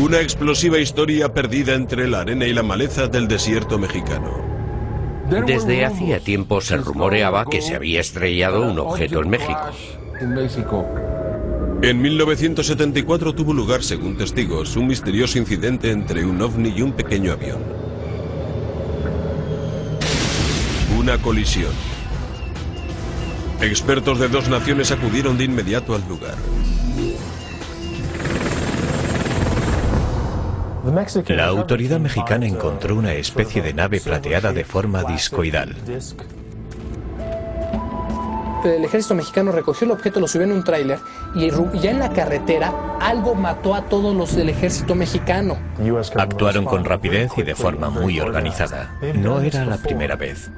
Una explosiva historia perdida entre la arena y la maleza del desierto mexicano. Desde hacía tiempo se rumoreaba que se había estrellado un objeto en México. En 1974 tuvo lugar, según testigos, un misterioso incidente entre un ovni y un pequeño avión. Una colisión. Expertos de dos naciones acudieron de inmediato al lugar. La autoridad mexicana encontró una especie de nave plateada de forma discoidal. El ejército mexicano recogió el objeto, lo subió en un tráiler y ya en la carretera algo mató a todos los del ejército mexicano. Actuaron con rapidez y de forma muy organizada. No era la primera vez.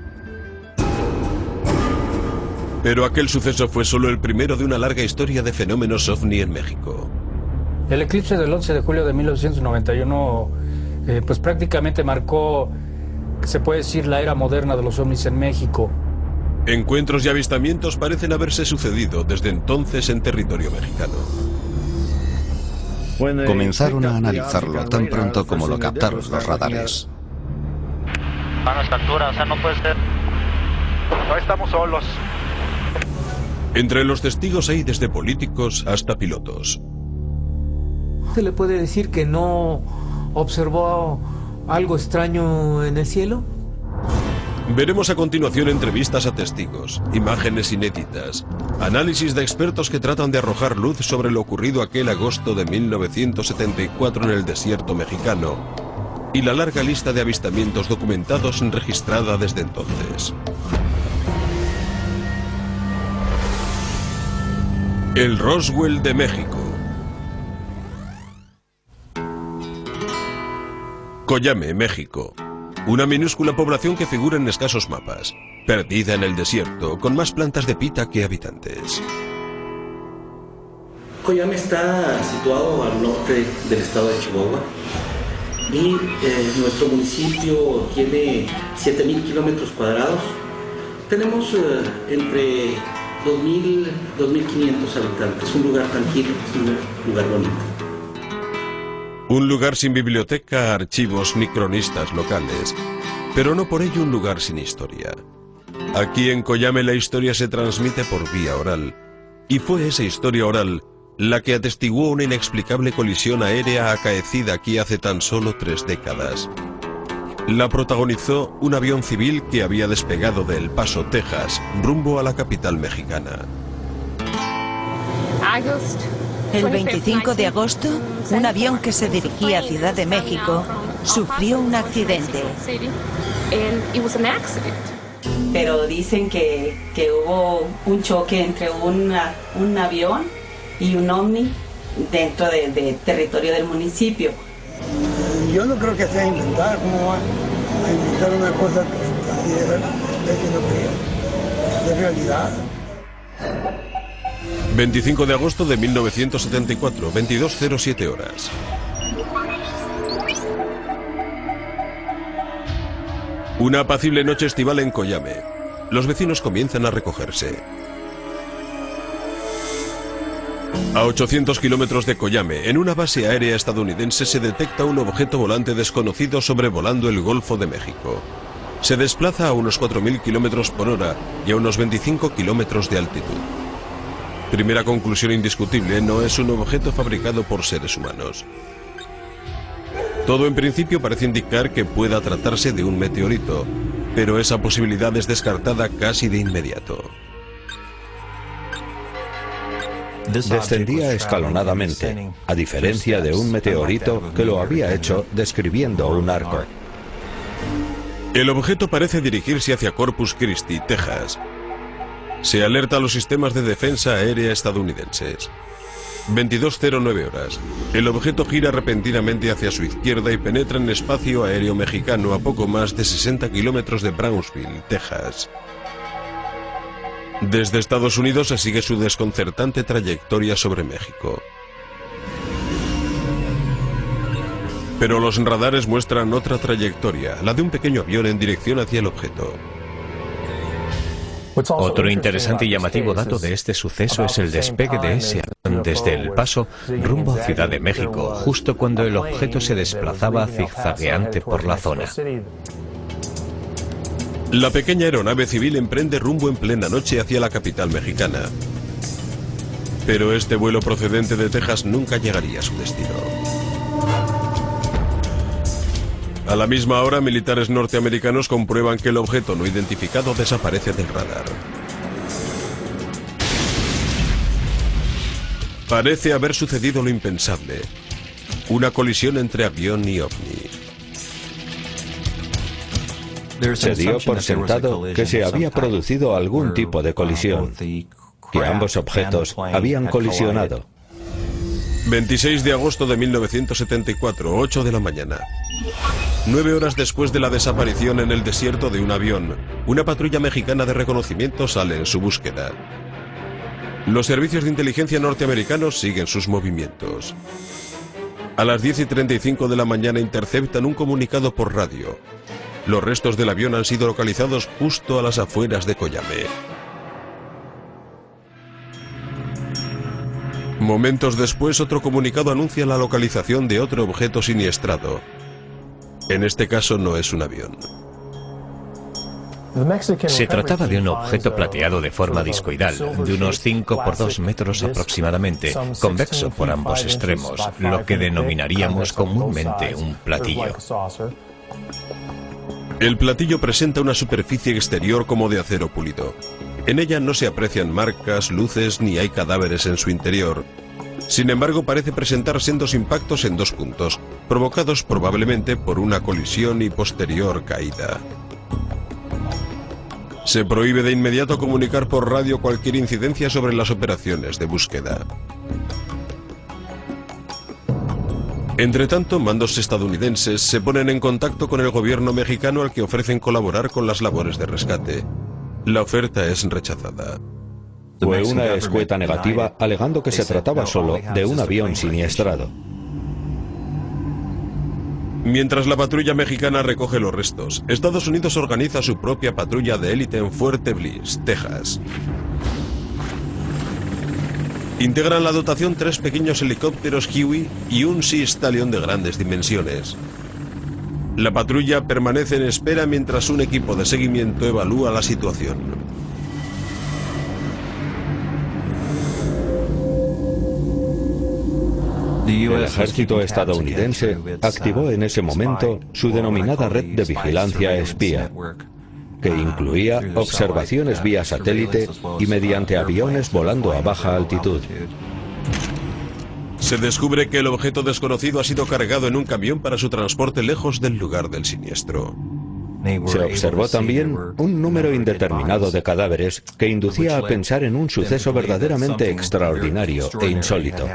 Pero aquel suceso fue solo el primero de una larga historia de fenómenos ovni en México. El eclipse del 11 de julio de 1991 pues prácticamente marcó, se puede decir, la era moderna de los ovnis en México. Encuentros y avistamientos parecen haberse sucedido desde entonces en territorio mexicano. Comenzaron a analizarlo tan pronto como lo captaron los radares. A nuestra altura, o sea, no puede ser. No estamos solos. Entre los testigos hay desde políticos hasta pilotos. ¿Se le puede decir que no observó algo extraño en el cielo? Veremos a continuación entrevistas a testigos, imágenes inéditas, análisis de expertos que tratan de arrojar luz sobre lo ocurrido aquel agosto de 1974 en el desierto mexicano y la larga lista de avistamientos documentados registrada desde entonces. El Roswell de México. Coyame, México. Una minúscula población que figura en escasos mapas, perdida en el desierto, con más plantas de pita que habitantes. Coyame está situado al norte del estado de Chihuahua y nuestro municipio tiene 7,000 kilómetros cuadrados. Tenemos entre 2,000 y 2,500 habitantes, un lugar tranquilo, un lugar bonito. Un lugar sin biblioteca, archivos ni cronistas locales, pero no por ello un lugar sin historia. Aquí en Coyame la historia se transmite por vía oral, y fue esa historia oral la que atestiguó una inexplicable colisión aérea acaecida aquí hace tan solo 3 décadas. La protagonizó un avión civil que había despegado de El Paso, Texas, rumbo a la capital mexicana. El 25 de agosto, un avión que se dirigía a Ciudad de México sufrió un accidente. Pero dicen que hubo un choque entre un avión y un ovni dentro del territorio del municipio. Yo no creo que sea inventar, ¿cómo va a inventar una cosa así de realidad? 25 de agosto de 1974, 22:07 horas. Una apacible noche estival en Coyame. Los vecinos comienzan a recogerse. A 800 kilómetros de Coyame, en una base aérea estadounidense, se detecta un objeto volante desconocido sobrevolando el Golfo de México. Se desplaza a unos 4.000 kilómetros por hora y a unos 25 kilómetros de altitud. Primera conclusión indiscutible, no es un objeto fabricado por seres humanos. Todo en principio parece indicar que pueda tratarse de un meteorito, pero esa posibilidad es descartada casi de inmediato. Descendía escalonadamente, a diferencia de un meteorito que lo había hecho describiendo un arco. El objeto parece dirigirse hacia Corpus Christi, Texas. Se alerta a los sistemas de defensa aérea estadounidenses. 22:09 horas. El objeto gira repentinamente hacia su izquierda y penetra en el espacio aéreo mexicano a poco más de 60 kilómetros de Brownsville, Texas. Desde Estados Unidos se sigue su desconcertante trayectoria sobre México. Pero los radares muestran otra trayectoria, la de un pequeño avión en dirección hacia el objeto. Otro interesante y llamativo dato de este suceso es el despegue de ese avión desde El Paso rumbo a Ciudad de México, justo cuando el objeto se desplazaba zigzagueante por la zona. La pequeña aeronave civil emprende rumbo en plena noche hacia la capital mexicana. Pero este vuelo procedente de Texas nunca llegaría a su destino. A la misma hora, militares norteamericanos comprueban que el objeto no identificado desaparece del radar. Parece haber sucedido lo impensable: una colisión entre avión y ovni. Se dio por sentado que se había producido algún tipo de colisión, que ambos objetos habían colisionado. 26 de agosto de 1974, 8 de la mañana. 9 horas después de la desaparición en el desierto de un avión, una patrulla mexicana de reconocimiento sale en su búsqueda. Los servicios de inteligencia norteamericanos siguen sus movimientos. A las 10:35 de la mañana interceptan un comunicado por radio. Los restos del avión han sido localizados justo a las afueras de Coyame. Momentos después, otro comunicado anuncia la localización de otro objeto siniestrado. En este caso no es un avión. Se trataba de un objeto plateado de forma discoidal, de unos 5 por 2 metros aproximadamente, convexo por ambos extremos, lo que denominaríamos comúnmente un platillo. El platillo presenta una superficie exterior como de acero pulido. En ella no se aprecian marcas, luces ni hay cadáveres en su interior. Sin embargo, parece presentar sendos impactos en 2 puntos, provocados probablemente por una colisión y posterior caída. Se prohíbe de inmediato comunicar por radio cualquier incidencia sobre las operaciones de búsqueda. Entretanto, mandos estadounidenses se ponen en contacto con el gobierno mexicano, al que ofrecen colaborar con las labores de rescate. La oferta es rechazada. Fue una escueta negativa, alegando que se trataba solo de un avión siniestrado. Mientras la patrulla mexicana recoge los restos, Estados Unidos organiza su propia patrulla de élite en Fuerte Bliss, Texas. Integran la dotación 3 pequeños helicópteros Huey y un Sea Stallion de grandes dimensiones. La patrulla permanece en espera mientras un equipo de seguimiento evalúa la situación. El ejército estadounidense activó en ese momento su denominada red de vigilancia espía, que incluía observaciones vía satélite y mediante aviones volando a baja altitud. Se descubre que el objeto desconocido ha sido cargado en un camión para su transporte lejos del lugar del siniestro. Se observó también un número indeterminado de cadáveres que inducía a pensar en un suceso verdaderamente extraordinario e insólito.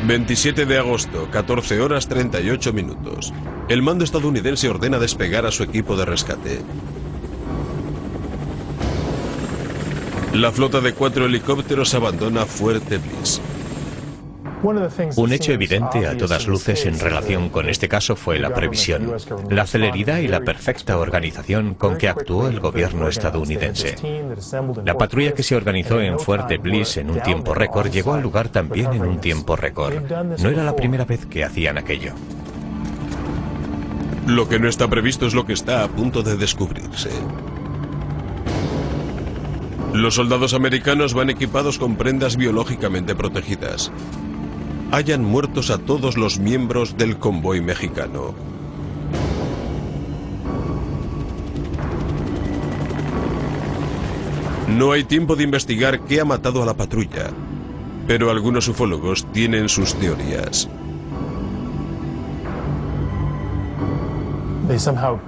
27 de agosto, 14 horas 38 minutos. El mando estadounidense ordena despegar a su equipo de rescate. La flota de 4 helicópteros abandona Fuerte Bliss. Un hecho evidente a todas luces en relación con este caso fue la previsión, la celeridad y la perfecta organización con que actuó el gobierno estadounidense. La patrulla que se organizó en Fuerte Bliss en un tiempo récord llegó al lugar también en un tiempo récord. No era la primera vez que hacían aquello. Lo que no está previsto es lo que está a punto de descubrirse. Los soldados americanos van equipados con prendas biológicamente protegidas. Hallan muertos a todos los miembros del convoy mexicano. No hay tiempo de investigar qué ha matado a la patrulla, pero algunos ufólogos tienen sus teorías.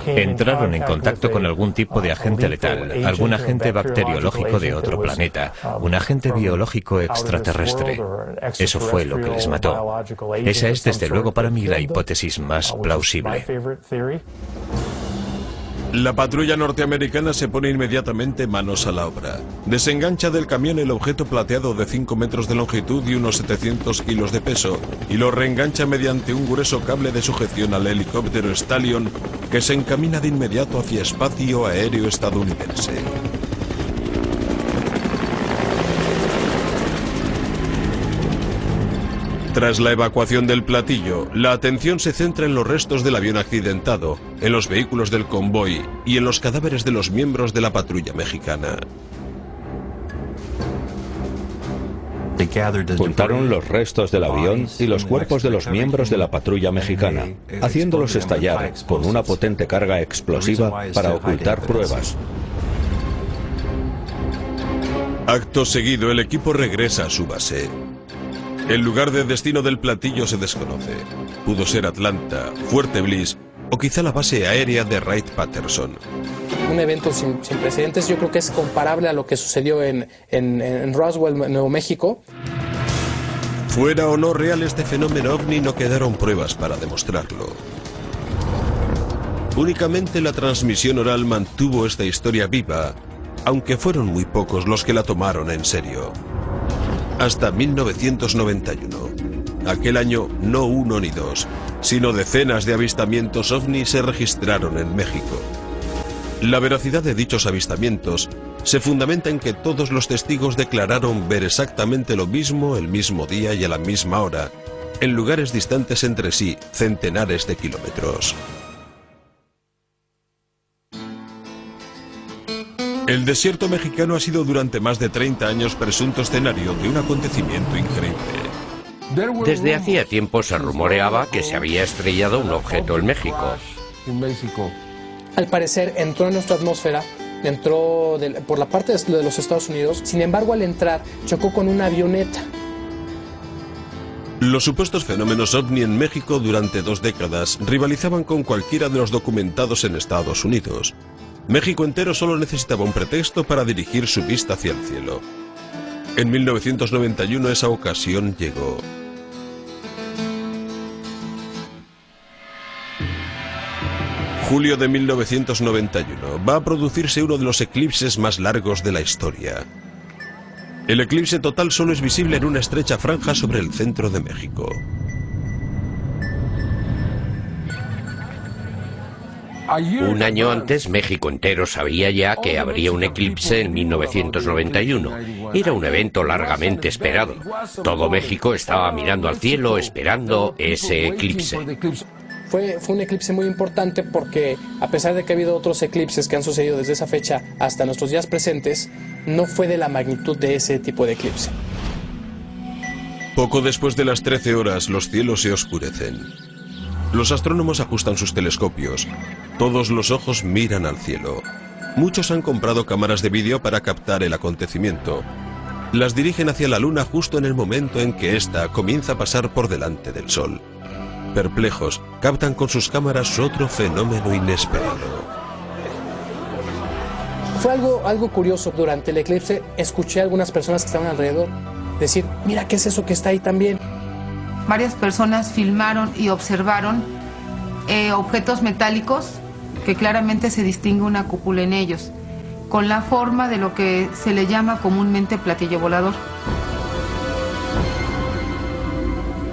Entraron en contacto con algún tipo de agente letal, algún agente bacteriológico de otro planeta, un agente biológico extraterrestre. Eso fue lo que les mató. Esa es desde luego para mí la hipótesis más plausible. La patrulla norteamericana se pone inmediatamente manos a la obra. Desengancha del camión el objeto plateado de 5 metros de longitud y unos 700 kilos de peso y lo reengancha mediante un grueso cable de sujeción al helicóptero Stallion, que se encamina de inmediato hacia espacio aéreo estadounidense. Tras la evacuación del platillo, la atención se centra en los restos del avión accidentado, en los vehículos del convoy y en los cadáveres de los miembros de la patrulla mexicana. Juntaron los restos del avión y los cuerpos de los miembros de la patrulla mexicana, haciéndolos estallar con una potente carga explosiva para ocultar pruebas. Acto seguido, el equipo regresa a su base. El lugar de destino del platillo se desconoce. Pudo ser Atlanta, Fuerte Bliss o quizá la base aérea de Wright-Patterson. Un evento sin precedentes, yo creo que es comparable a lo que sucedió en Roswell, Nuevo México. Fuera o no real este fenómeno ovni, no quedaron pruebas para demostrarlo. Únicamente la transmisión oral mantuvo esta historia viva, aunque fueron muy pocos los que la tomaron en serio. Hasta 1991. Aquel año no uno ni dos, sino decenas de avistamientos ovni se registraron en México. La veracidad de dichos avistamientos se fundamenta en que todos los testigos declararon ver exactamente lo mismo el mismo día y a la misma hora, en lugares distantes entre sí centenares de kilómetros. El desierto mexicano ha sido durante más de 30 años presunto escenario de un acontecimiento increíble. Desde hacía tiempo se rumoreaba que se había estrellado un objeto en México. Al parecer entró en nuestra atmósfera, entró por la parte de los Estados Unidos, sin embargo al entrar chocó con una avioneta. Los supuestos fenómenos ovni en México durante 2 décadas rivalizaban con cualquiera de los documentados en Estados Unidos. México entero solo necesitaba un pretexto para dirigir su vista hacia el cielo. En 1991 esa ocasión llegó. Julio de 1991 va a producirse uno de los eclipses más largos de la historia. El eclipse total solo es visible en una estrecha franja sobre el centro de México. Un año antes, México entero sabía ya que habría un eclipse en 1991. Era un evento largamente esperado. Todo México estaba mirando al cielo esperando ese eclipse. Fue un eclipse muy importante porque, a pesar de que ha habido otros eclipses que han sucedido desde esa fecha hasta nuestros días presentes, no fue de la magnitud de ese tipo de eclipse. Poco después de las 13 horas, los cielos se oscurecen. Los astrónomos ajustan sus telescopios. Todos los ojos miran al cielo. Muchos han comprado cámaras de vídeo para captar el acontecimiento. Las dirigen hacia la luna justo en el momento en que ésta comienza a pasar por delante del sol. Perplejos, captan con sus cámaras otro fenómeno inesperado. Fue algo curioso. Durante el eclipse escuché a algunas personas que estaban alrededor decir, mira, ¿qué es eso que está ahí también? Varias personas filmaron y observaron objetos metálicos que claramente se distingue una cúpula en ellos, con la forma de lo que se le llama comúnmente platillo volador.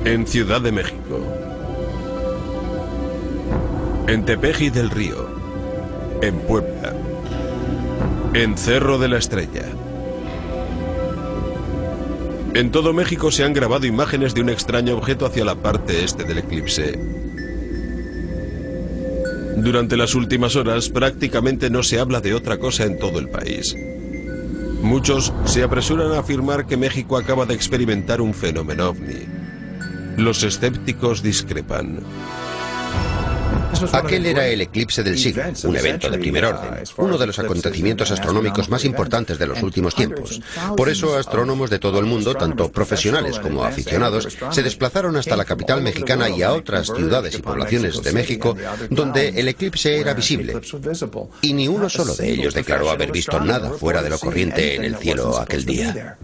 En Ciudad de México. En Tepeji del Río. En Puebla. En Cerro de la Estrella. En todo México se han grabado imágenes de un extraño objeto hacia la parte este del eclipse. Durante las últimas horas prácticamente no se habla de otra cosa en todo el país. Muchos se apresuran a afirmar que México acaba de experimentar un fenómeno ovni. Los escépticos discrepan. Aquel era el eclipse del siglo, un evento de primer orden, uno de los acontecimientos astronómicos más importantes de los últimos tiempos. Por eso, astrónomos de todo el mundo, tanto profesionales como aficionados, se desplazaron hasta la capital mexicana y a otras ciudades y poblaciones de México, donde el eclipse era visible. Y ni uno solo de ellos declaró haber visto nada fuera de lo corriente en el cielo aquel día.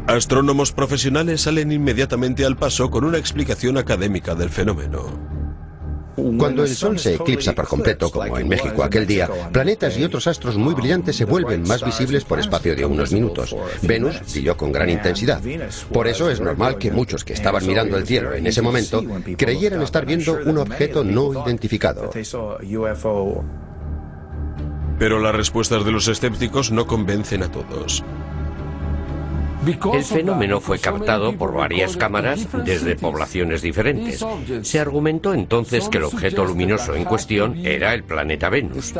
Astrónomos profesionales salen inmediatamente al paso con una explicación académica del fenómeno. Cuando el Sol se eclipsa por completo, como en México aquel día, planetas y otros astros muy brillantes se vuelven más visibles por espacio de unos minutos. Venus brilló con gran intensidad. Por eso es normal que muchos que estaban mirando el cielo en ese momento creyeran estar viendo un objeto no identificado. Pero las respuestas de los escépticos no convencen a todos. El fenómeno fue captado por varias cámaras desde poblaciones diferentes. Se argumentó entonces que el objeto luminoso en cuestión era el planeta Venus.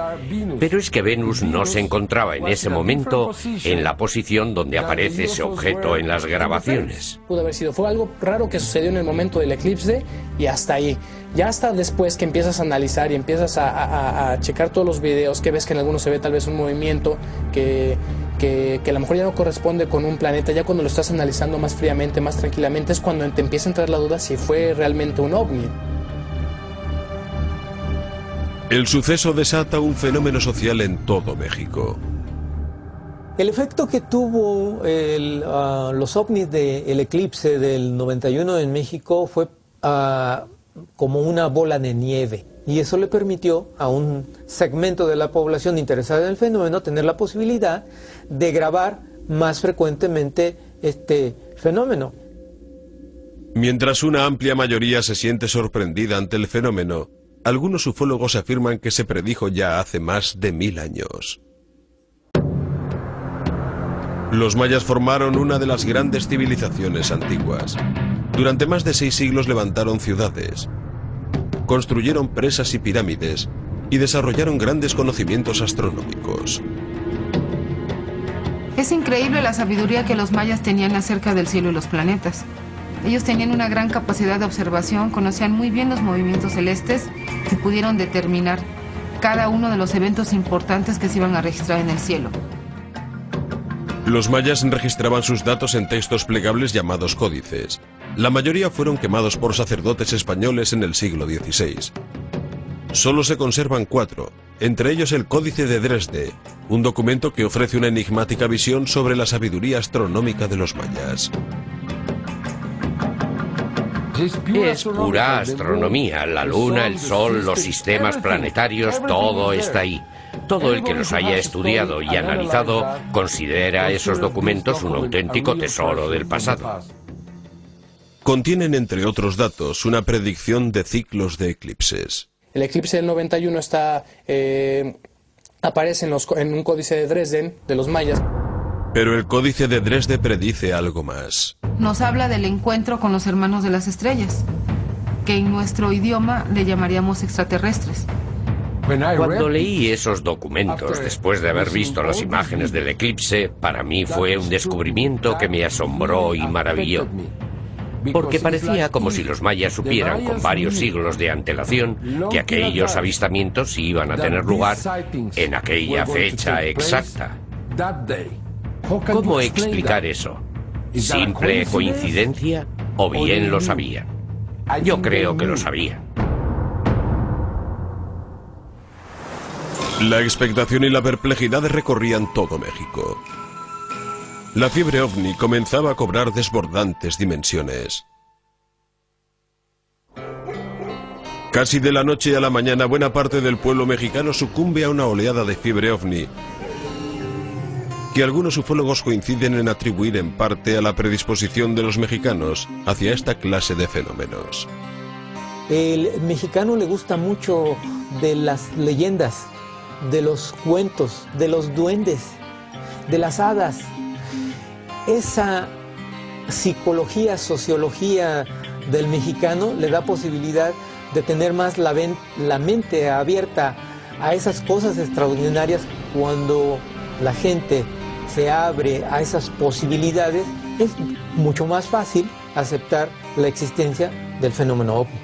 Pero es que Venus no se encontraba en ese momento en la posición donde aparece ese objeto en las grabaciones. Pudo haber sido, fue algo raro que sucedió en el momento del eclipse y hasta ahí. Ya hasta después que empiezas a analizar y empiezas a checar todos los videos, que ves que en algunos se ve tal vez un movimiento que a lo mejor ya no corresponde con un planeta, ya cuando lo estás analizando más fríamente, más tranquilamente, es cuando te empieza a entrar la duda si fue realmente un ovni. El suceso desata un fenómeno social en todo México. El efecto que tuvo los ovnis del eclipse del 91 en México fue como una bola de nieve. Y eso le permitió a un segmento de la población interesada en el fenómeno tener la posibilidad de grabar más frecuentemente este fenómeno. Mientras una amplia mayoría se siente sorprendida ante el fenómeno, algunos ufólogos afirman que se predijo ya hace más de 1000 años. Los mayas formaron una de las grandes civilizaciones antiguas. Durante más de 6 siglos levantaron ciudades, construyeron presas y pirámides y desarrollaron grandes conocimientos astronómicos. Es increíble la sabiduría que los mayas tenían acerca del cielo y los planetas. Ellos tenían una gran capacidad de observación, conocían muy bien los movimientos celestes y pudieron determinar cada uno de los eventos importantes que se iban a registrar en el cielo. Los mayas registraban sus datos en textos plegables llamados códices. La mayoría fueron quemados por sacerdotes españoles en el siglo XVI. Solo se conservan 4, entre ellos el Códice de Dresde, un documento que ofrece una enigmática visión sobre la sabiduría astronómica de los mayas. Es pura astronomía, la luna, el sol, los sistemas planetarios, todo está ahí. Todo el que los haya estudiado y analizado considera esos documentos un auténtico tesoro del pasado. Contienen, entre otros datos, una predicción de ciclos de eclipses. El eclipse del 91 aparece en un códice de Dresden de los mayas. Pero el Códice de Dresde predice algo más. Nos habla del encuentro con los hermanos de las estrellas, que en nuestro idioma le llamaríamos extraterrestres. Cuando leí esos documentos, después de haber visto las imágenes del eclipse, para mí fue un descubrimiento que me asombró y maravilló. Porque parecía como si los mayas supieran con varios siglos de antelación que aquellos avistamientos iban a tener lugar en aquella fecha exacta. ¿Cómo explicar eso? ¿Simple coincidencia o bien lo sabían? Yo creo que lo sabían. La expectación y la perplejidad recorrían todo México. La fiebre ovni comenzaba a cobrar desbordantes dimensiones. Casi de la noche a la mañana, buena parte del pueblo mexicano sucumbe a una oleada de fiebre ovni, que algunos ufólogos coinciden en atribuir en parte a la predisposición de los mexicanos hacia esta clase de fenómenos. El mexicano le gusta mucho de las leyendas, de los cuentos, de los duendes, de las hadas. Esa psicología, sociología del mexicano le da posibilidad de tener más la mente abierta a esas cosas extraordinarias. Cuando la gente se abre a esas posibilidades, es mucho más fácil aceptar la existencia del fenómeno ovni.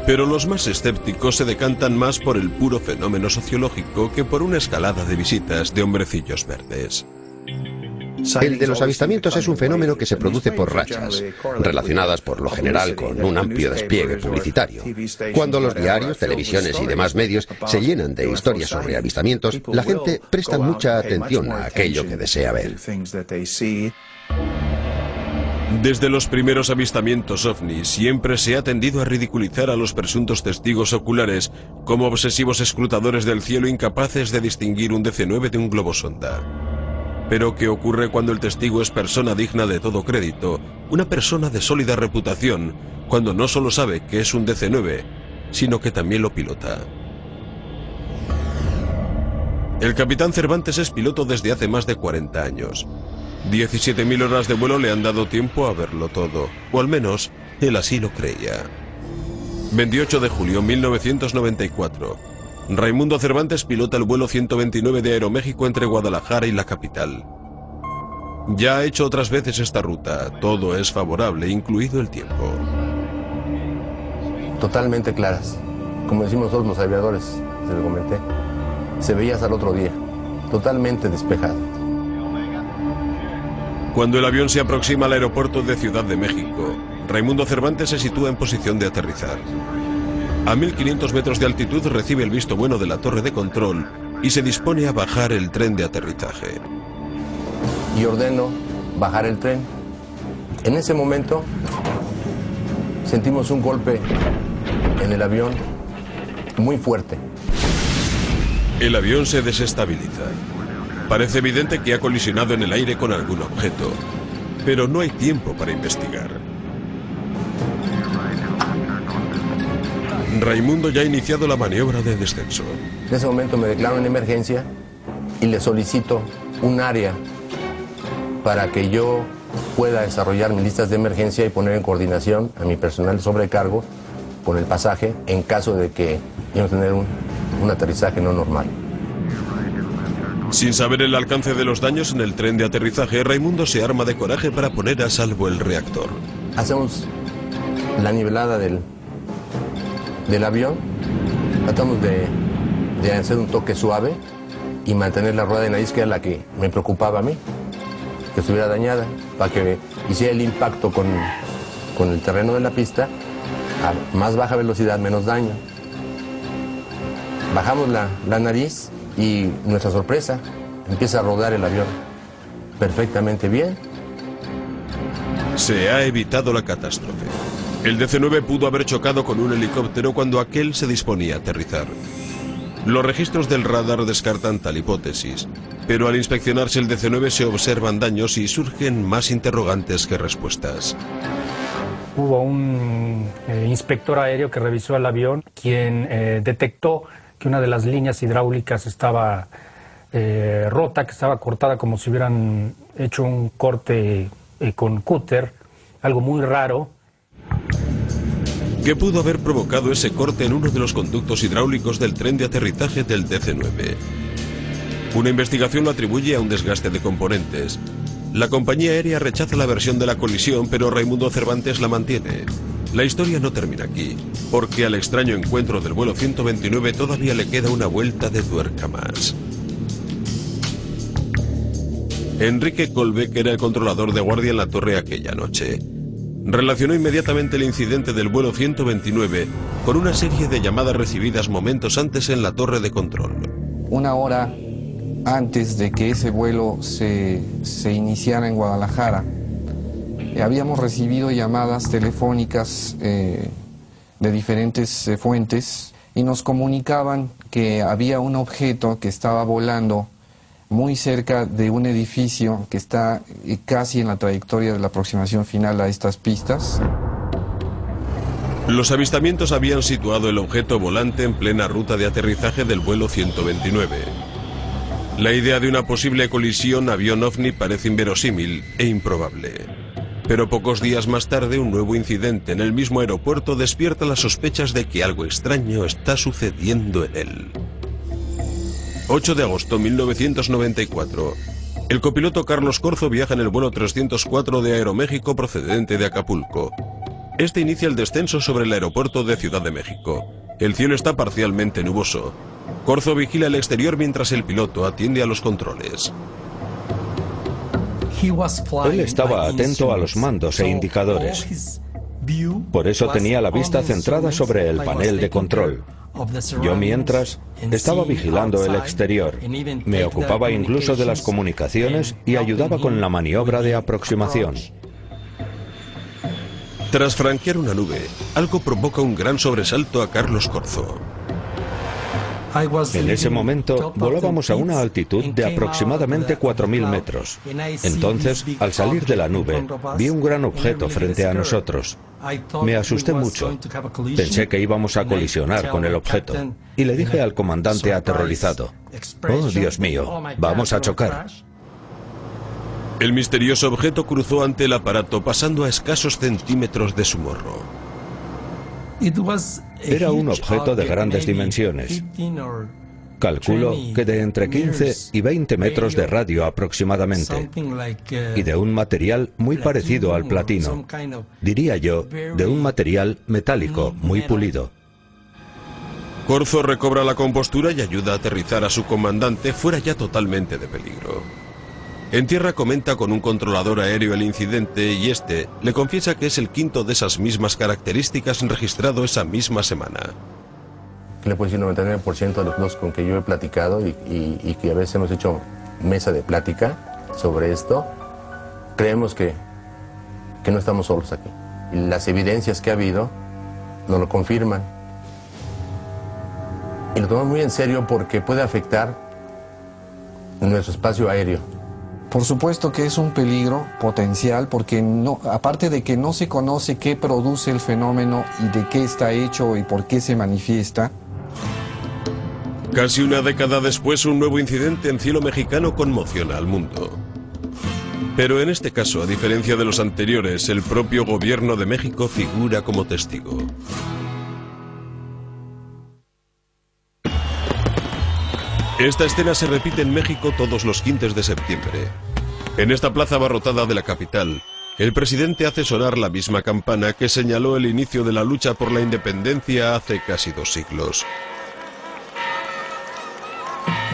Pero los más escépticos se decantan más por el puro fenómeno sociológico que por una escalada de visitas de hombrecillos verdes. El de los avistamientos es un fenómeno que se produce por rachas, relacionadas por lo general con un amplio despliegue publicitario. Cuando los diarios, televisiones y demás medios se llenan de historias sobre avistamientos, la gente presta mucha atención a aquello que desea ver. Desde los primeros avistamientos ovni siempre se ha tendido a ridiculizar a los presuntos testigos oculares como obsesivos escrutadores del cielo incapaces de distinguir un DC-9 de un globo sonda. Pero ¿qué ocurre cuando el testigo es persona digna de todo crédito, una persona de sólida reputación, cuando no solo sabe que es un DC-9, sino que también lo pilota? El capitán Cervantes es piloto desde hace más de 40 años. 17.000 horas de vuelo le han dado tiempo a verlo todo, o al menos él así lo creía. 28 de julio de 1994. Raimundo Cervantes pilota el vuelo 129 de Aeroméxico entre Guadalajara y la capital. Ya ha hecho otras veces esta ruta, todo es favorable, incluido el tiempo. Totalmente claras, como decimos todos los aviadores, se lo comenté. Se veía hasta el otro día, totalmente despejado. Cuando el avión se aproxima al aeropuerto de Ciudad de México, Raimundo Cervantes se sitúa en posición de aterrizar. A 1.500 metros de altitud recibe el visto bueno de la torre de control y se dispone a bajar el tren de aterrizaje. Y ordeno bajar el tren. En ese momento sentimos un golpe en el avión muy fuerte. El avión se desestabiliza. Parece evidente que ha colisionado en el aire con algún objeto, pero no hay tiempo para investigar. Raimundo ya ha iniciado la maniobra de descenso. En ese momento me declaro en emergencia y le solicito un área para que yo pueda desarrollar mis listas de emergencia y poner en coordinación a mi personal de sobrecargo con el pasaje en caso de que íbamos a tener un aterrizaje no normal. Sin saber el alcance de los daños en el tren de aterrizaje, Raimundo se arma de coraje para poner a salvo el reactor. Hacemos la nivelada del avión, tratamos de hacer un toque suave y mantener la rueda de nariz, que era la que me preocupaba a mí, que estuviera dañada, para que hiciera el impacto con el terreno de la pista a más baja velocidad, menos daño. Bajamos la nariz y nuestra sorpresa, empieza a rodar el avión perfectamente bien. Se ha evitado la catástrofe. El DC-9 pudo haber chocado con un helicóptero cuando aquel se disponía a aterrizar. Los registros del radar descartan tal hipótesis, pero al inspeccionarse el DC-9 se observan daños y surgen más interrogantes que respuestas. Hubo un inspector aéreo que revisó el avión, quien detectó que una de las líneas hidráulicas estaba rota, que estaba cortada como si hubieran hecho un corte con cúter, algo muy raro. ¿Qué pudo haber provocado ese corte en uno de los conductos hidráulicos del tren de aterrizaje del DC-9? Una investigación lo atribuye a un desgaste de componentes. La compañía aérea rechaza la versión de la colisión, pero Raimundo Cervantes la mantiene. La historia no termina aquí, porque al extraño encuentro del vuelo 129 todavía le queda una vuelta de tuerca más. Enrique Colbeck era el controlador de guardia en la torre aquella noche. Relacionó inmediatamente el incidente del vuelo 129 con una serie de llamadas recibidas momentos antes en la torre de control. Una hora antes de que ese vuelo se iniciara en Guadalajara, habíamos recibido llamadas telefónicas de diferentes fuentes y nos comunicaban que había un objeto que estaba volando muy cerca de un edificio que está casi en la trayectoria de la aproximación final a estas pistas. Los avistamientos habían situado el objeto volante en plena ruta de aterrizaje del vuelo 129. La idea de una posible colisión avión-ovni parece inverosímil e improbable. Pero pocos días más tarde, un nuevo incidente en el mismo aeropuerto despierta las sospechas de que algo extraño está sucediendo en él. 8 de agosto de 1994. El copiloto Carlos Corzo viaja en el vuelo 304 de Aeroméxico procedente de Acapulco. Este inicia el descenso sobre el aeropuerto de Ciudad de México. El cielo está parcialmente nuboso. Corzo vigila el exterior mientras el piloto atiende a los controles. Él estaba atento a los mandos e indicadores. Por eso tenía la vista centrada sobre el panel de control. Yo, mientras, estaba vigilando el exterior. Me ocupaba incluso de las comunicaciones y ayudaba con la maniobra de aproximación. Tras franquear una nube, algo provoca un gran sobresalto a Carlos Corzo. En ese momento volábamos a una altitud de aproximadamente 4.000 metros. Entonces, al salir de la nube, vi un gran objeto frente a nosotros. Me asusté mucho. Pensé que íbamos a colisionar con el objeto. Y le dije al comandante aterrorizado: «Oh, Dios mío, vamos a chocar». El misterioso objeto cruzó ante el aparato pasando a escasos centímetros de su morro. Era un objeto de grandes dimensiones. Calculo que de entre 15 y 20 metros de radio aproximadamente, y de un material muy parecido al platino. Diría yo, de un material metálico muy pulido. Corzo recobra la compostura y ayuda a aterrizar a su comandante fuera ya totalmente de peligro. En tierra comenta con un controlador aéreo el incidente y este le confiesa que es el quinto de esas mismas características registrado esa misma semana. Le puedo decir 99% de los pilotos con que yo he platicado y que a veces hemos hecho mesa de plática sobre esto, creemos que no estamos solos aquí. Y las evidencias que ha habido nos lo confirman. Y lo tomamos muy en serio porque puede afectar nuestro espacio aéreo. Por supuesto que es un peligro potencial porque no, aparte de que no se conoce qué produce el fenómeno y de qué está hecho y por qué se manifiesta. Casi una década después, un nuevo incidente en cielo mexicano conmociona al mundo. Pero en este caso, a diferencia de los anteriores, el propio gobierno de México figura como testigo. Esta escena se repite en México todos los 15 de septiembre. En esta plaza abarrotada de la capital, el presidente hace sonar la misma campana que señaló el inicio de la lucha por la independencia hace casi 2 siglos.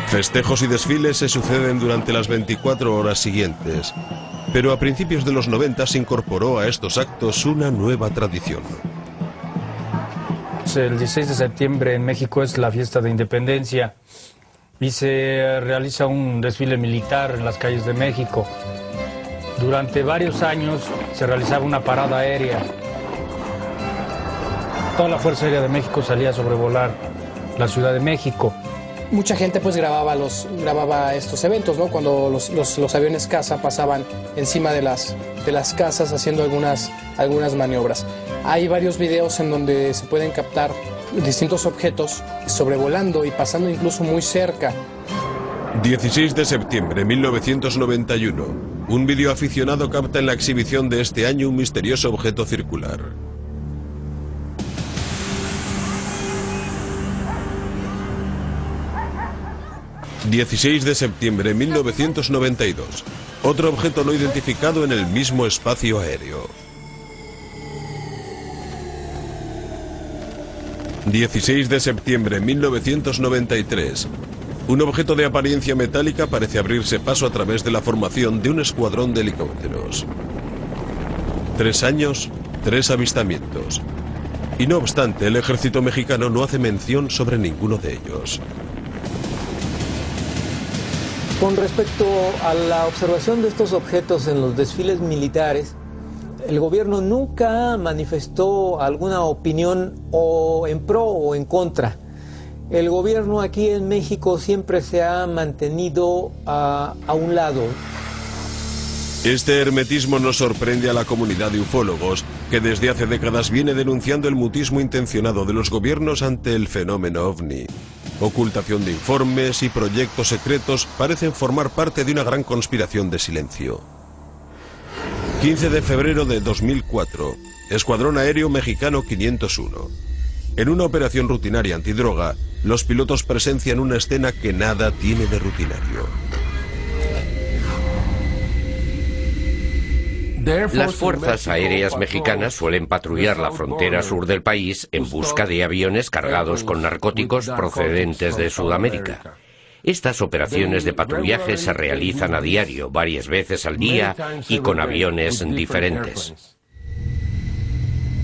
Festejos y desfiles se suceden durante las 24 horas siguientes, pero a principios de los 90 se incorporó a estos actos una nueva tradición. El 16 de septiembre en México es la fiesta de independencia y se realiza un desfile militar en las calles de México. Durante varios años se realizaba una parada aérea. Toda la Fuerza Aérea de México salía a sobrevolar la Ciudad de México. Mucha gente pues grababa estos eventos, ¿no? Cuando los aviones caza pasaban encima de las casas haciendo algunas maniobras. Hay varios videos en donde se pueden captar distintos objetos sobrevolando y pasando incluso muy cerca. 16 de septiembre de 1991. Un videoaficionado capta en la exhibición de este año un misterioso objeto circular. ...16 de septiembre de 1992... otro objeto no identificado en el mismo espacio aéreo. 16 de septiembre de 1993... un objeto de apariencia metálica parece abrirse paso a través de la formación de un escuadrón de helicópteros. 3 años, 3 avistamientos. Y no obstante, el ejército mexicano no hace mención sobre ninguno de ellos. Con respecto a la observación de estos objetos en los desfiles militares, el gobierno nunca manifestó alguna opinión o en pro o en contra. El gobierno aquí en México siempre se ha mantenido a un lado. Este hermetismo no sorprende a la comunidad de ufólogos, que desde hace décadas viene denunciando el mutismo intencionado de los gobiernos ante el fenómeno ovni. Ocultación de informes y proyectos secretos parecen formar parte de una gran conspiración de silencio. 15 de febrero de 2004, Escuadrón Aéreo Mexicano 501. En una operación rutinaria antidroga, los pilotos presencian una escena que nada tiene de rutinario. Las fuerzas aéreas mexicanas suelen patrullar la frontera sur del país en busca de aviones cargados con narcóticos procedentes de Sudamérica. Estas operaciones de patrullaje se realizan a diario, varias veces al día y con aviones diferentes.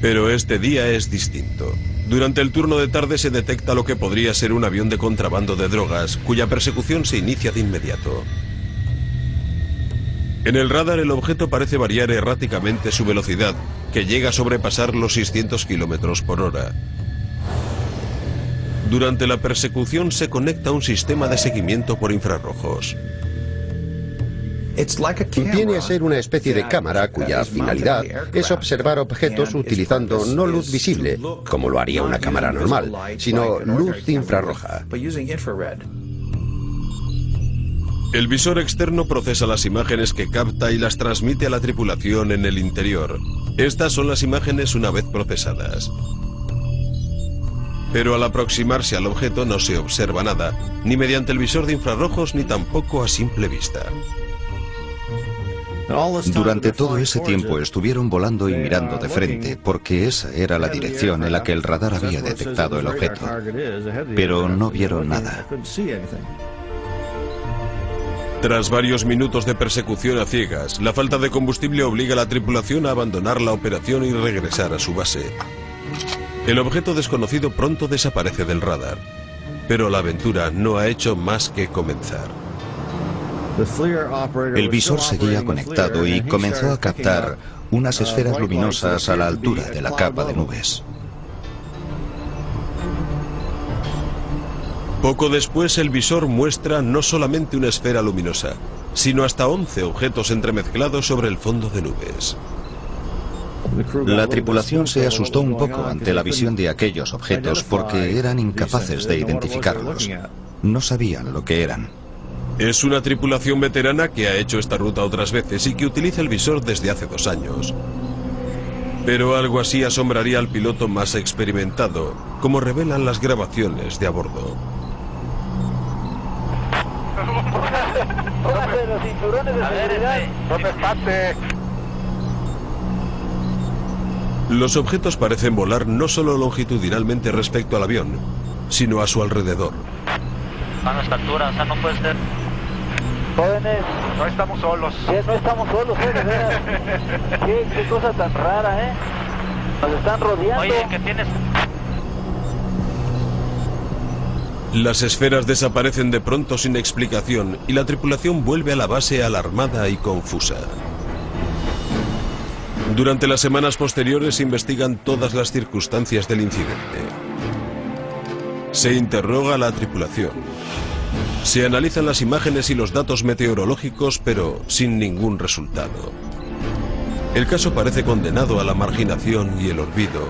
Pero este día es distinto. Durante el turno de tarde se detecta lo que podría ser un avión de contrabando de drogas, cuya persecución se inicia de inmediato. En el radar el objeto parece variar erráticamente su velocidad, que llega a sobrepasar los 600 kilómetros por hora. Durante la persecución se conecta a un sistema de seguimiento por infrarrojos. Viene a ser una especie de cámara cuya finalidad es observar objetos utilizando no luz visible, como lo haría una cámara normal, sino luz infrarroja. El visor externo procesa las imágenes que capta y las transmite a la tripulación en el interior. Estas son las imágenes una vez procesadas. Pero al aproximarse al objeto no se observa nada, ni mediante el visor de infrarrojos ni tampoco a simple vista. Durante todo ese tiempo estuvieron volando y mirando de frente, porque esa era la dirección en la que el radar había detectado el objeto. Pero no vieron nada. Tras varios minutos de persecución a ciegas, la falta de combustible obliga a la tripulación a abandonar la operación y regresar a su base. El objeto desconocido pronto desaparece del radar, pero la aventura no ha hecho más que comenzar. El visor seguía conectado y comenzó a captar unas esferas luminosas a la altura de la capa de nubes. Poco después el visor muestra no solamente una esfera luminosa, sino hasta 11 objetos entremezclados sobre el fondo de nubes. La tripulación se asustó un poco ante la visión de aquellos objetos porque eran incapaces de identificarlos. No sabían lo que eran. Es una tripulación veterana que ha hecho esta ruta otras veces y que utiliza el visor desde hace 2 años. Pero algo así asombraría al piloto más experimentado, como revelan las grabaciones de a bordo. Póngase los cinturones de seguridad. No me espante. Los objetos parecen volar no solo longitudinalmente respecto al avión, sino a su alrededor. A nuestra altura, o sea, no puede ser. Jóvenes, no estamos solos. Sí, no estamos solos, de veras. Qué cosa tan rara, Nos están rodeando. Oye, ¿qué tienes? Las esferas desaparecen de pronto sin explicación y la tripulación vuelve a la base alarmada y confusa. Durante las semanas posteriores se investigan todas las circunstancias del incidente. Se interroga a la tripulación. Se analizan las imágenes y los datos meteorológicos, pero sin ningún resultado. El caso parece condenado a la marginación y el olvido,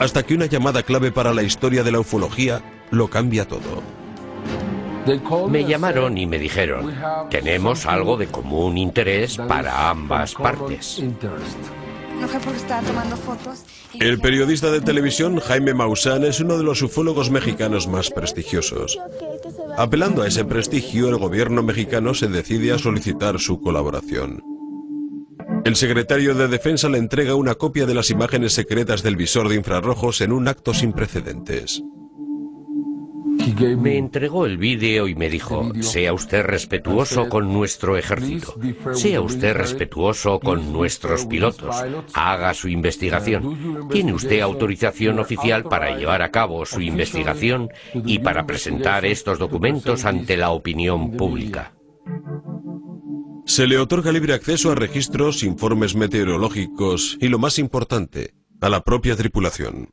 hasta que una llamada clave para la historia de la ufología lo cambia todo. Me llamaron y me dijeron, tenemos algo de común interés para ambas partes. El periodista de televisión Jaime Maussan es uno de los ufólogos mexicanos más prestigiosos. Apelando a ese prestigio, el gobierno mexicano se decide a solicitar su colaboración. El secretario de Defensa le entrega una copia de las imágenes secretas del visor de infrarrojos en un acto sin precedentes. Me entregó el vídeo y me dijo, sea usted respetuoso con nuestro ejército, sea usted respetuoso con nuestros pilotos, haga su investigación. Tiene usted autorización oficial para llevar a cabo su investigación y para presentar estos documentos ante la opinión pública. Se le otorga libre acceso a registros, informes meteorológicos y, lo más importante, a la propia tripulación.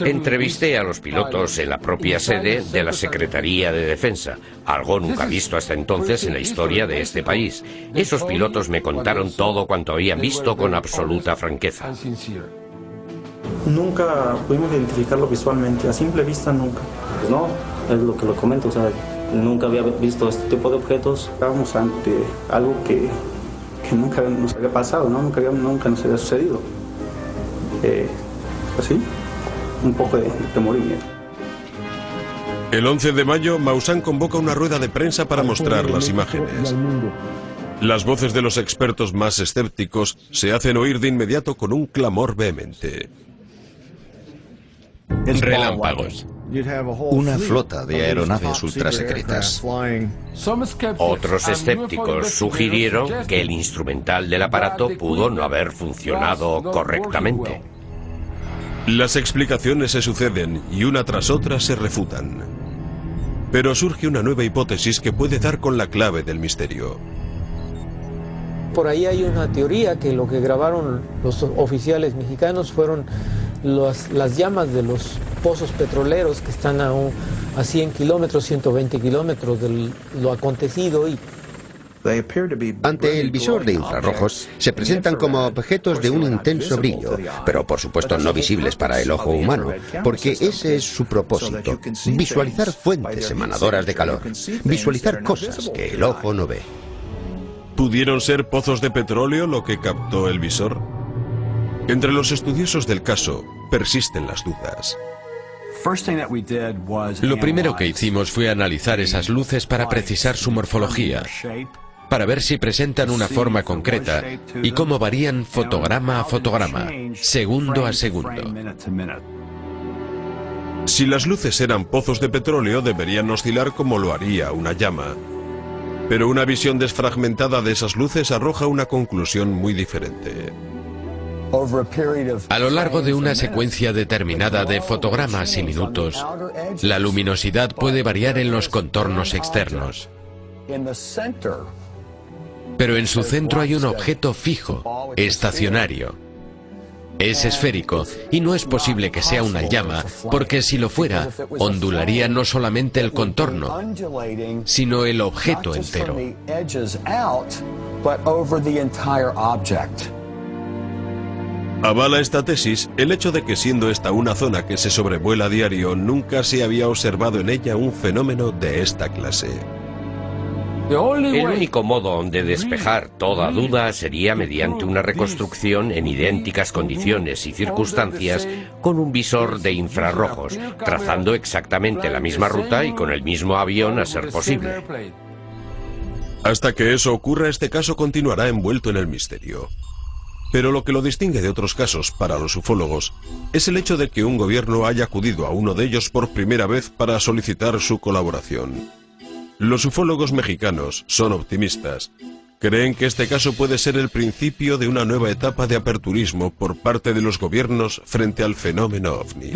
Entrevisté a los pilotos en la propia sede de la Secretaría de Defensa, algo nunca visto hasta entonces en la historia de este país. Esos pilotos me contaron todo cuanto habían visto con absoluta franqueza. Nunca pudimos identificarlo visualmente, a simple vista nunca. No, es lo que lo comento, o sea, nunca había visto este tipo de objetos. Estábamos ante algo que nunca nos había pasado, ¿no? Nunca nos había sucedido. Pues sí. Un poco de temor y miedo. El 11 de mayo, Maussan convoca una rueda de prensa para mostrar las imágenes. Las voces de los expertos más escépticos se hacen oír de inmediato con un clamor vehemente. Relámpagos. Una flota de aeronaves ultrasecretas. Otros escépticos sugirieron que el instrumental del aparato pudo no haber funcionado correctamente. Las explicaciones se suceden y una tras otra se refutan. Pero surge una nueva hipótesis que puede dar con la clave del misterio. Por ahí hay una teoría que lo que grabaron los oficiales mexicanos fueron las llamas de los pozos petroleros que están a 100 kilómetros, 120 kilómetros de lo acontecido. Ante el visor de infrarrojos se presentan como objetos de un intenso brillo, pero por supuesto no visibles para el ojo humano, porque ese es su propósito: visualizar fuentes emanadoras de calor, visualizar cosas que el ojo no ve. ¿Pudieron ser pozos de petróleo lo que captó el visor? Entre los estudiosos del caso persisten las dudas. Lo primero que hicimos fue analizar esas luces para precisar su morfología, para ver si presentan una forma concreta y cómo varían fotograma a fotograma, segundo a segundo. Si las luces eran pozos de petróleo, deberían oscilar como lo haría una llama. Pero una visión desfragmentada de esas luces arroja una conclusión muy diferente. A lo largo de una secuencia determinada de fotogramas y minutos, la luminosidad puede variar en los contornos externos. Pero en su centro hay un objeto fijo, estacionario. Es esférico y no es posible que sea una llama, porque si lo fuera, ondularía no solamente el contorno, sino el objeto entero. Avala esta tesis el hecho de que, siendo esta una zona que se sobrevuela a diario, nunca se había observado en ella un fenómeno de esta clase. El único modo de despejar toda duda sería mediante una reconstrucción en idénticas condiciones y circunstancias con un visor de infrarrojos, trazando exactamente la misma ruta y con el mismo avión a ser posible. Hasta que eso ocurra, este caso continuará envuelto en el misterio. Pero lo que lo distingue de otros casos para los ufólogos es el hecho de que un gobierno haya acudido a uno de ellos por primera vez para solicitar su colaboración. Los ufólogos mexicanos son optimistas. Creen que este caso puede ser el principio de una nueva etapa de aperturismo por parte de los gobiernos frente al fenómeno ovni.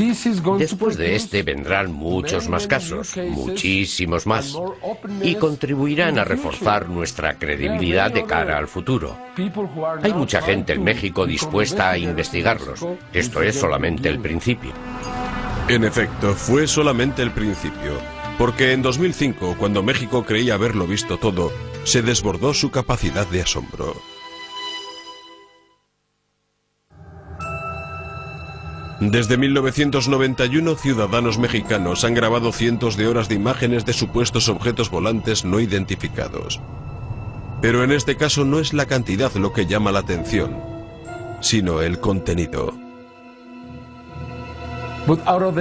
Después de este vendrán muchos más casos, muchísimos más, y contribuirán a reforzar nuestra credibilidad de cara al futuro. Hay mucha gente en México dispuesta a investigarlos. Esto es solamente el principio. En efecto, fue solamente el principio. Porque en 2005, cuando México creía haberlo visto todo, se desbordó su capacidad de asombro. Desde 1991, ciudadanos mexicanos han grabado cientos de horas de imágenes de supuestos objetos volantes no identificados. Pero en este caso no es la cantidad lo que llama la atención, sino el contenido.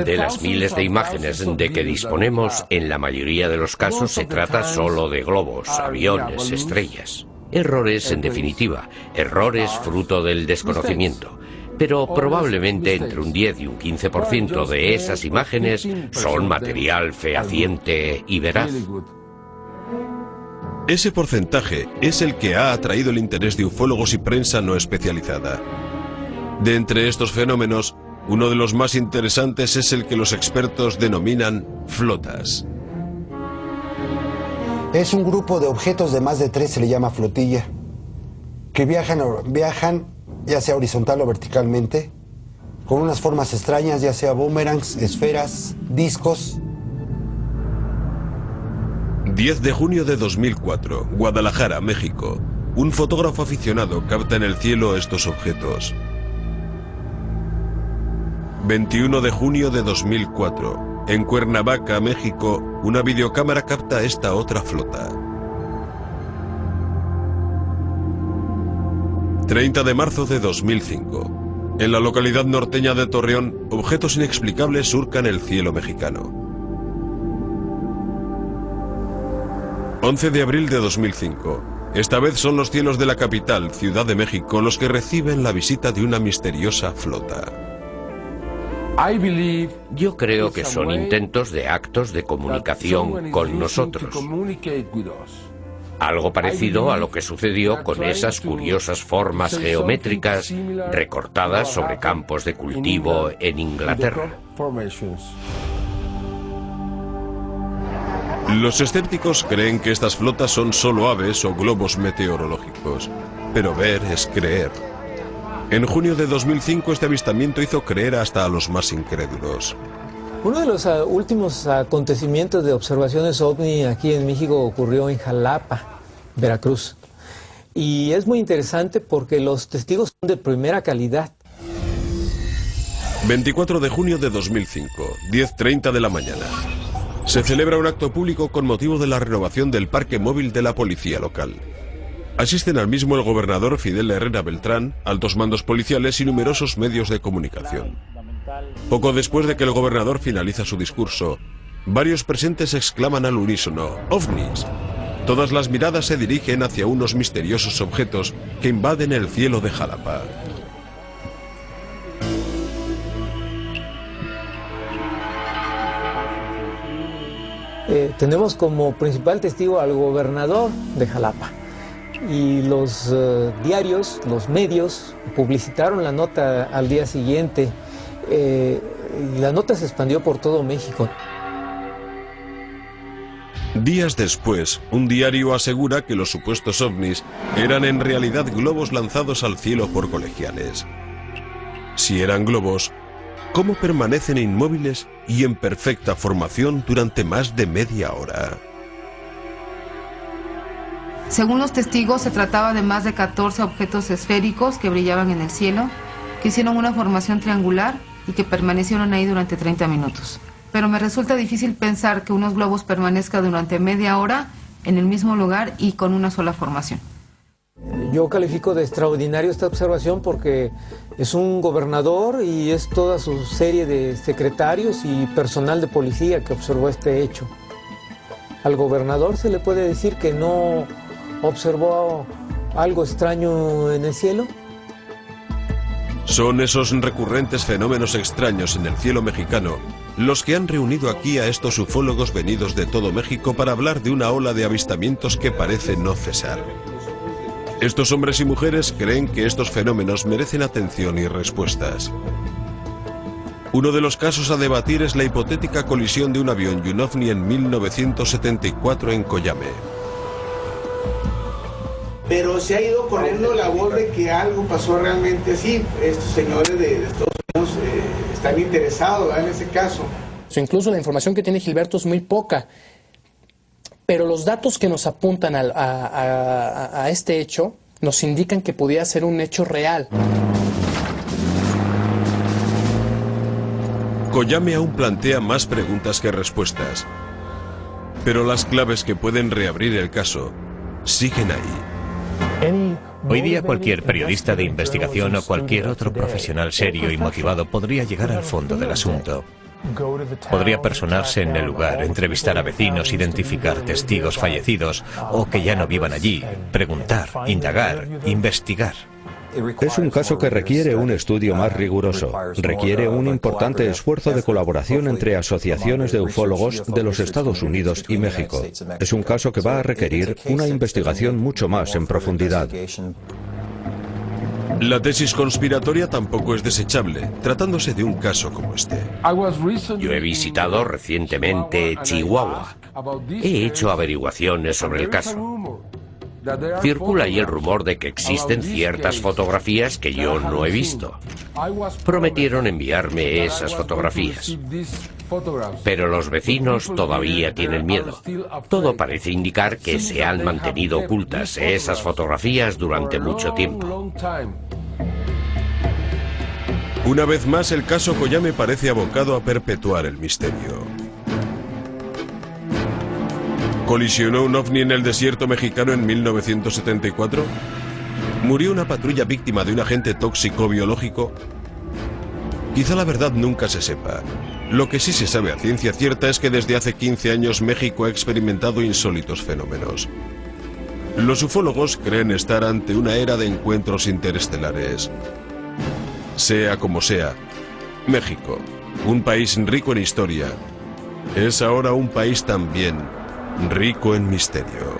De las miles de imágenes de que disponemos, en la mayoría de los casos se trata solo de globos, aviones, estrellas. Errores, en definitiva, errores fruto del desconocimiento. Pero probablemente entre un 10 y un 15% de esas imágenes son material fehaciente y veraz. Ese porcentaje es el que ha atraído el interés de ufólogos y prensa no especializada. De entre estos fenómenos, uno de los más interesantes es el que los expertos denominan flotas. Es un grupo de objetos de más de 3, se le llama flotilla, que viajan ya sea horizontal o verticalmente, con unas formas extrañas, ya sea boomerangs, esferas, discos. 10 de junio de 2004, Guadalajara, México. Un fotógrafo aficionado capta en el cielo estos objetos. 21 de junio de 2004, en Cuernavaca, México, una videocámara capta esta otra flota. 30 de marzo de 2005, en la localidad norteña de Torreón, objetos inexplicables surcan el cielo mexicano. 11 de abril de 2005, esta vez son los cielos de la capital, Ciudad de México, los que reciben la visita de una misteriosa flota. Yo creo que son intentos de actos de comunicación con nosotros. Algo parecido a lo que sucedió con esas curiosas formas geométricas recortadas sobre campos de cultivo en Inglaterra. Los escépticos creen que estas flotas son solo aves o globos meteorológicos, pero ver es creer. En junio de 2005 este avistamiento hizo creer hasta a los más incrédulos. Uno de los últimos acontecimientos de observaciones OVNI aquí en México ocurrió en Jalapa, Veracruz. Y es muy interesante porque los testigos son de primera calidad. 24 de junio de 2005, 10:30 de la mañana. Se celebra un acto público con motivo de la renovación del parque móvil de la policía local. Asisten al mismo el gobernador Fidel Herrera Beltrán, altos mandos policiales y numerosos medios de comunicación. Poco después de que el gobernador finaliza su discurso, varios presentes exclaman al unísono: ¡OVNIs! Todas las miradas se dirigen hacia unos misteriosos objetos que invaden el cielo de Jalapa. Tenemos como principal testigo al gobernador de Jalapa. Y los diarios, los medios, publicitaron la nota al día siguiente. Y la nota se expandió por todo México. Días después, un diario asegura que los supuestos ovnis eran en realidad globos lanzados al cielo por colegiales. Si eran globos, ¿cómo permanecen inmóviles y en perfecta formación durante más de media hora? Según los testigos, se trataba de más de 14 objetos esféricos que brillaban en el cielo, que hicieron una formación triangular y que permanecieron ahí durante 30 minutos. Pero me resulta difícil pensar que unos globos permanezcan durante media hora en el mismo lugar y con una sola formación. Yo califico de extraordinario esta observación porque es un gobernador y es toda su serie de secretarios y personal de policía que observó este hecho. Al gobernador se le puede decir que no observó algo extraño en el cielo. Son esos recurrentes fenómenos extraños en el cielo mexicano los que han reunido aquí a estos ufólogos venidos de todo México para hablar de una ola de avistamientos que parece no cesar. Estos hombres y mujeres creen que estos fenómenos merecen atención y respuestas. Uno de los casos a debatir es la hipotética colisión de un avión y un ovni en 1974 en Coyame. Pero se ha ido corriendo la voz de que algo pasó realmente así. Estos señores de Estados Unidos están interesados en ese caso. Incluso la información que tiene Gilberto es muy poca, pero los datos que nos apuntan a este hecho nos indican que podía ser un hecho real. Coyame aún plantea más preguntas que respuestas, pero las claves que pueden reabrir el caso siguen ahí. Hoy día cualquier periodista de investigación o cualquier otro profesional serio y motivado podría llegar al fondo del asunto. Podría personarse en el lugar, entrevistar a vecinos, identificar testigos fallecidos o que ya no vivan allí, preguntar, indagar, investigar. Es un caso que requiere un estudio más riguroso, requiere un importante esfuerzo de colaboración entre asociaciones de ufólogos de los Estados Unidos y México. Es un caso que va a requerir una investigación mucho más en profundidad. La tesis conspiratoria tampoco es desechable, tratándose de un caso como este. Yo he visitado recientemente Chihuahua. He hecho averiguaciones sobre el caso. Circula ahí el rumor de que existen ciertas fotografías que yo no he visto. Prometieron enviarme esas fotografías. Pero los vecinos todavía tienen miedo. Todo parece indicar que se han mantenido ocultas esas fotografías durante mucho tiempo. Una vez más, el caso Coyame parece abocado a perpetuar el misterio. ¿Colisionó un ovni en el desierto mexicano en 1974? ¿Murió una patrulla víctima de un agente tóxico biológico? Quizá la verdad nunca se sepa. Lo que sí se sabe a ciencia cierta es que desde hace 15 años México ha experimentado insólitos fenómenos. Los ufólogos creen estar ante una era de encuentros interestelares. Sea como sea, México, un país rico en historia, es ahora un país también rico en misterio.